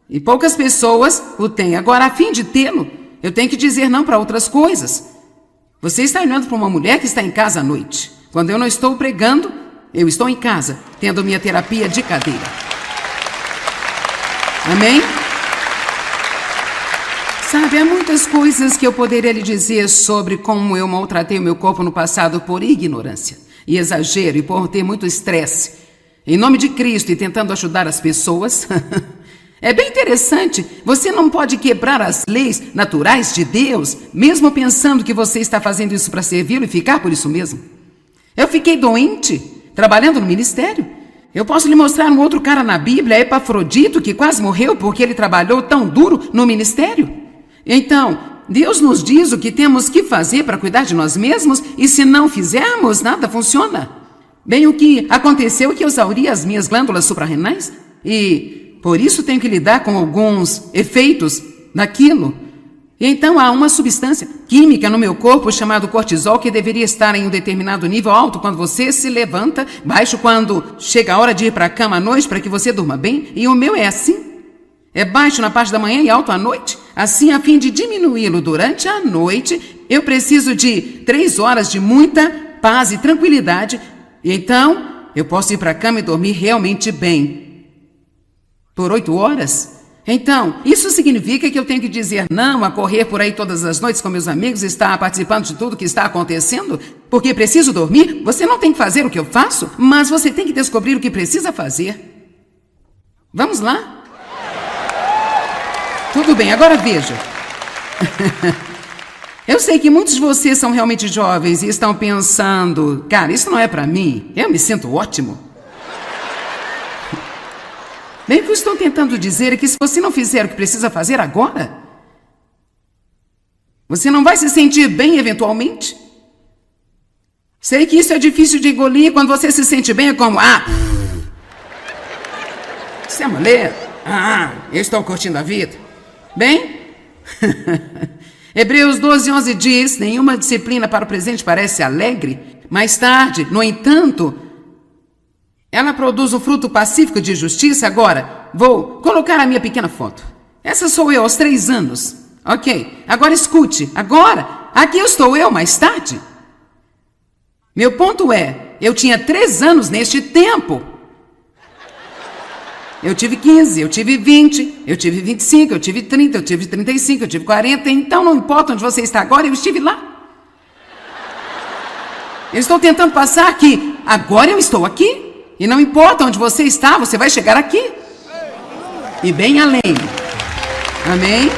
E poucas pessoas o têm. Agora, a fim de tê-lo, eu tenho que dizer não para outras coisas. Você está olhando para uma mulher que está em casa à noite. Quando eu não estou pregando, eu estou em casa, tendo minha terapia de cadeira. Amém? Sabe, há muitas coisas que eu poderia lhe dizer sobre como eu maltratei o meu corpo no passado por ignorância e exagero e por ter muito estresse. Em nome de Cristo e tentando ajudar as pessoas. É bem interessante, você não pode quebrar as leis naturais de Deus, mesmo pensando que você está fazendo isso para servi-lo e ficar por isso mesmo. Eu fiquei doente, trabalhando no ministério. Eu posso lhe mostrar um outro cara na Bíblia, Epafrodito, que quase morreu porque ele trabalhou tão duro no ministério. Então, Deus nos diz o que temos que fazer para cuidar de nós mesmos e se não fizermos, nada funciona. Bem, o que aconteceu é que eu exauri as minhas glândulas suprarrenais e por isso tenho que lidar com alguns efeitos daquilo. E então há uma substância química no meu corpo chamado cortisol que deveria estar em um determinado nível alto quando você se levanta, baixo quando chega a hora de ir para a cama à noite para que você durma bem. E o meu é assim. É baixo na parte da manhã e alto à noite. Assim, a fim de diminuí-lo durante a noite, eu preciso de 3 horas de muita paz e tranquilidade. E então, eu posso ir para a cama e dormir realmente bem. Por 8 horas? Então, isso significa que eu tenho que dizer não a correr por aí todas as noites com meus amigos e estar participando de tudo que está acontecendo? Porque preciso dormir? Você não tem que fazer o que eu faço, mas você tem que descobrir o que precisa fazer. Vamos lá? Tudo bem, agora veja. Eu sei que muitos de vocês são realmente jovens e estão pensando, cara, isso não é para mim, eu me sinto ótimo. Bem, o que eu estou tentando dizer é que se você não fizer o que precisa fazer agora, você não vai se sentir bem eventualmente. Sei que isso é difícil de engolir, quando você se sente bem é como, isso é mulher, eu estou curtindo a vida. Bem, Hebreus 12:11 diz, nenhuma disciplina para o presente parece alegre, mais tarde, no entanto, ela produz um fruto pacífico de justiça. Agora, vou colocar a minha pequena foto. Essa sou eu aos 3 anos. Ok, agora escute. Agora, aqui estou eu mais tarde. Meu ponto é, eu tinha 3 anos neste tempo. Eu tive 15, eu tive 20, eu tive 25, eu tive 30, eu tive 35, eu tive 40. Então não importa onde você está agora, eu estive lá. Eu estou tentando passar que agora eu estou aqui. E não importa onde você está, você vai chegar aqui. E bem além. Amém?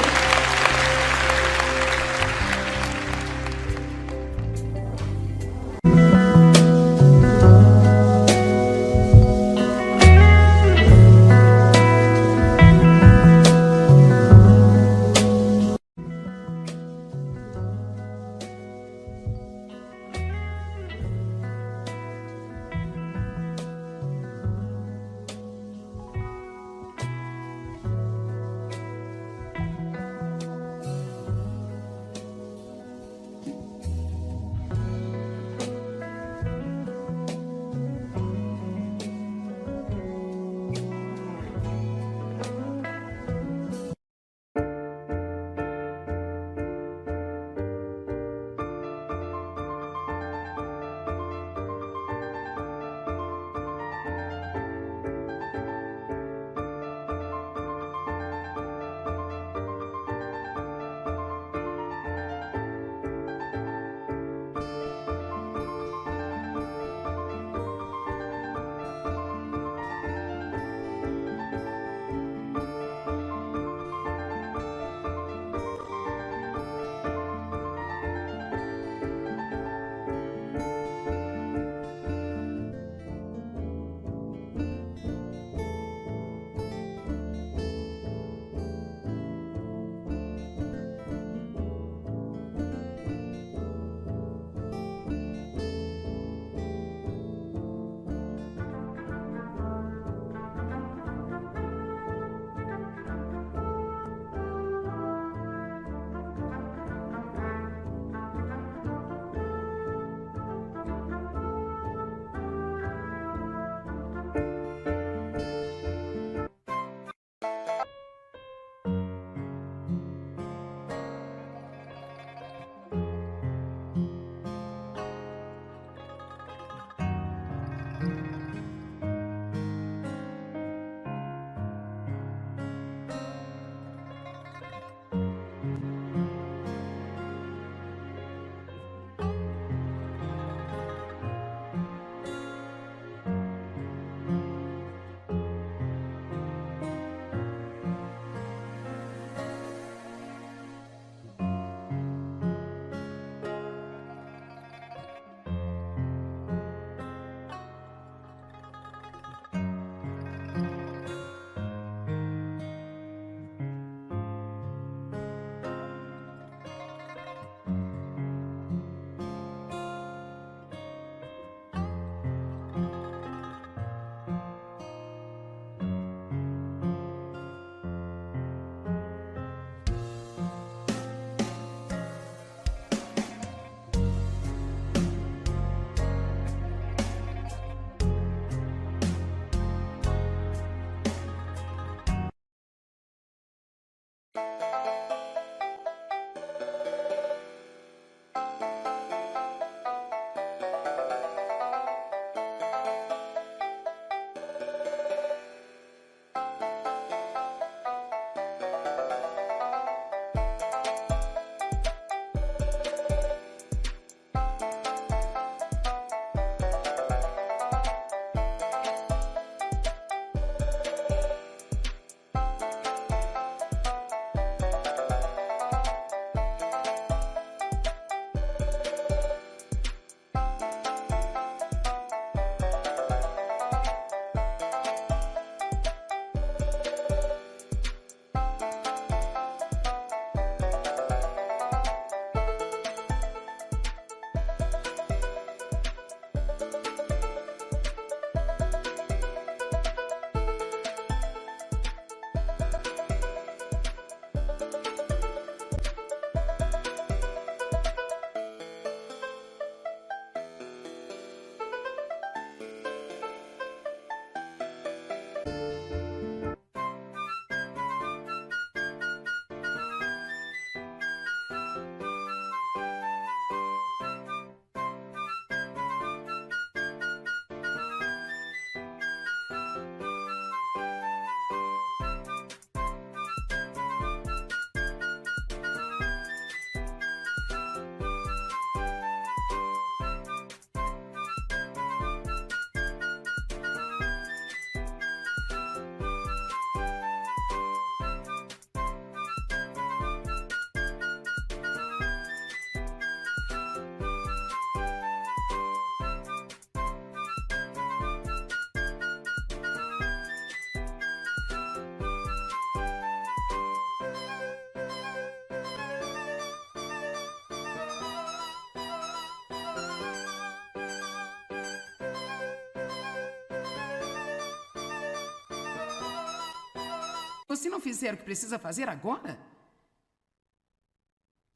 você não fizer o que precisa fazer agora,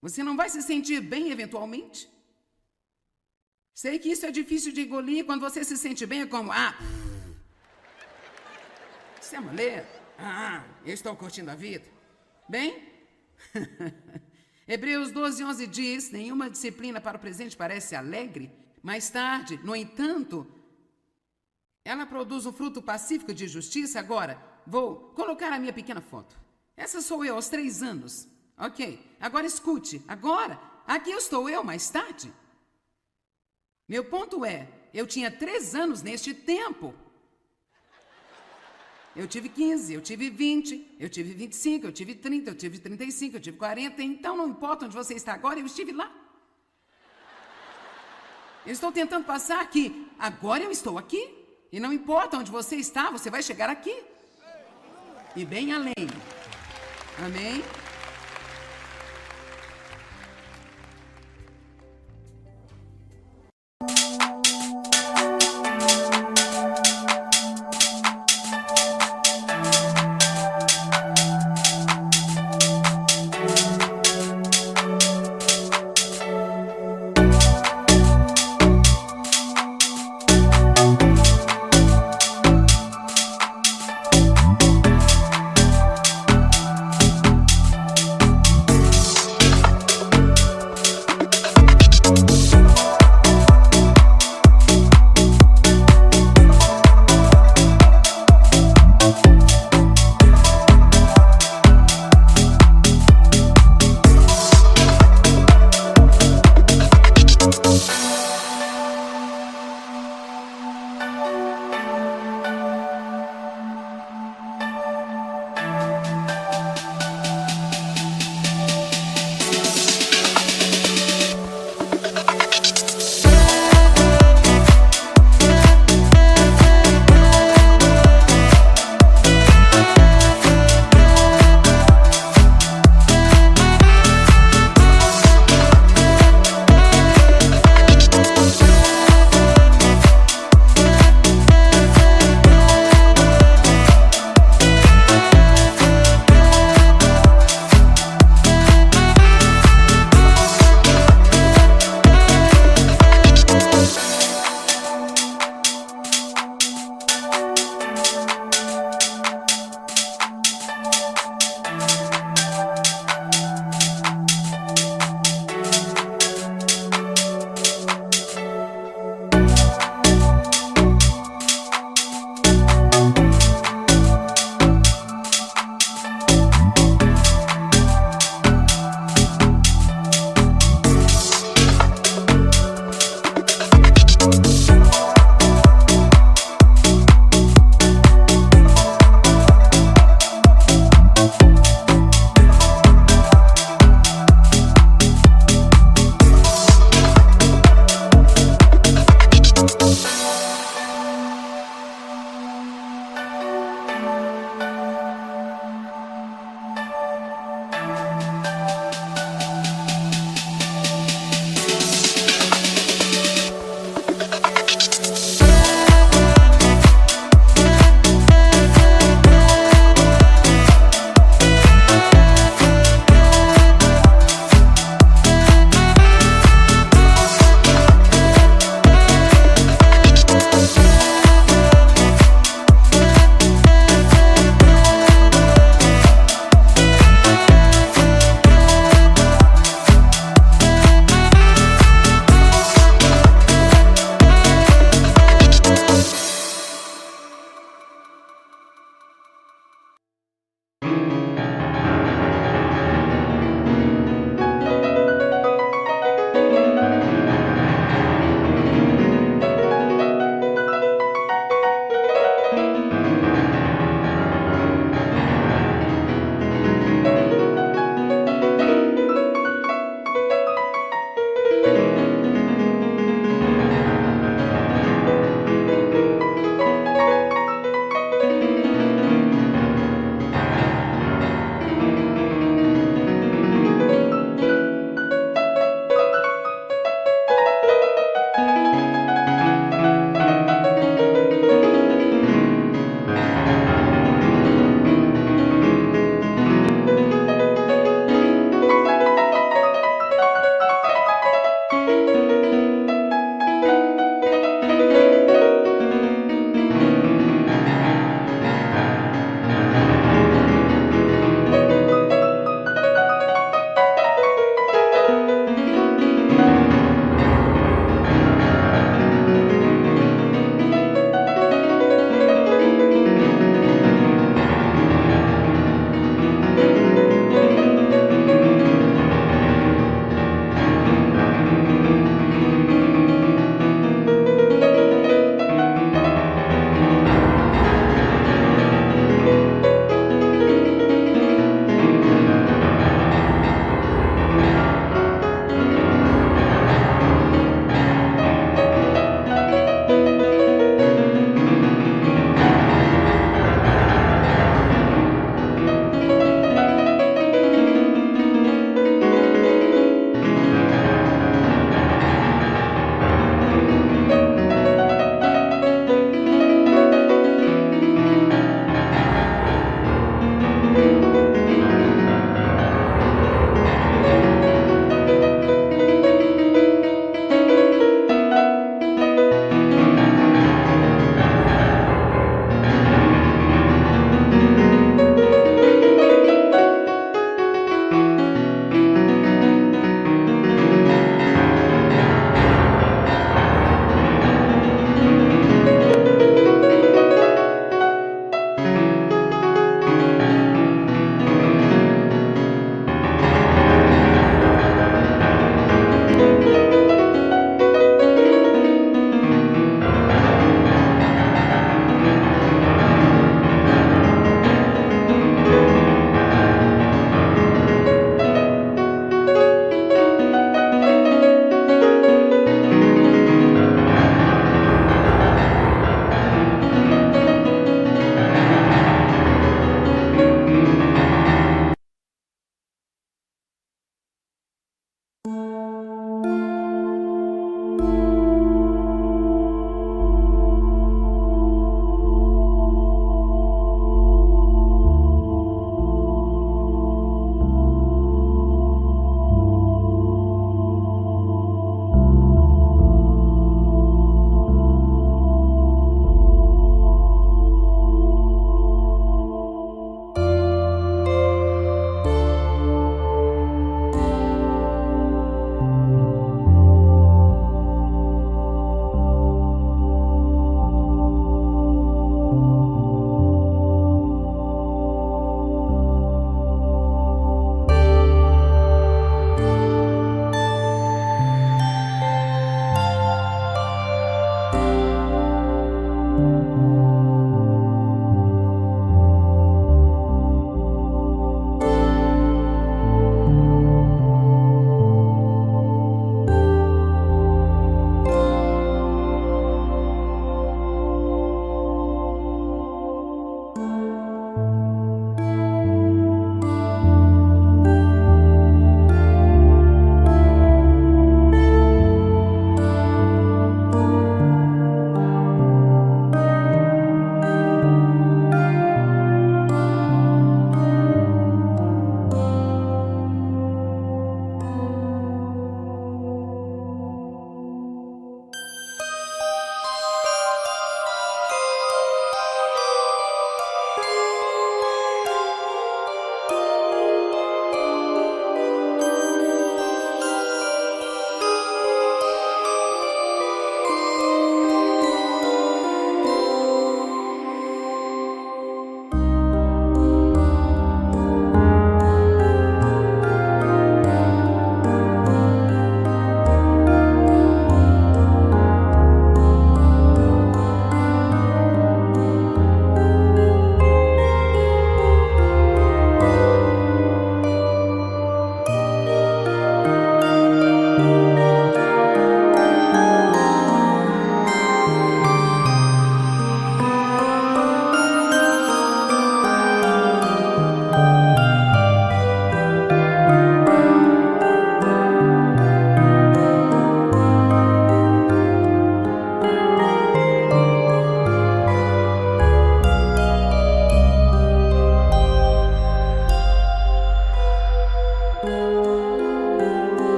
você não vai se sentir bem eventualmente? Sei que isso é difícil de engolir. Quando você se sente bem, é como... Isso é mulher? Eu estou curtindo a vida. Bem? Hebreus 12:11 diz: nenhuma disciplina para o presente parece alegre. Mais tarde, no entanto, ela produz um fruto pacífico de justiça. Agora, vou colocar a minha pequena foto. Essa sou eu aos 3 anos. Ok, agora escute. Agora, aqui estou eu mais tarde. Meu ponto é, eu tinha 3 anos neste tempo. Eu tive 15, eu tive 20, eu tive 25, eu tive 30, eu tive 35, eu tive 40. Então não importa onde você está agora, eu estive lá. Eu estou tentando passar que agora eu estou aqui. E não importa onde você está, você vai chegar aqui. E bem além. Amém?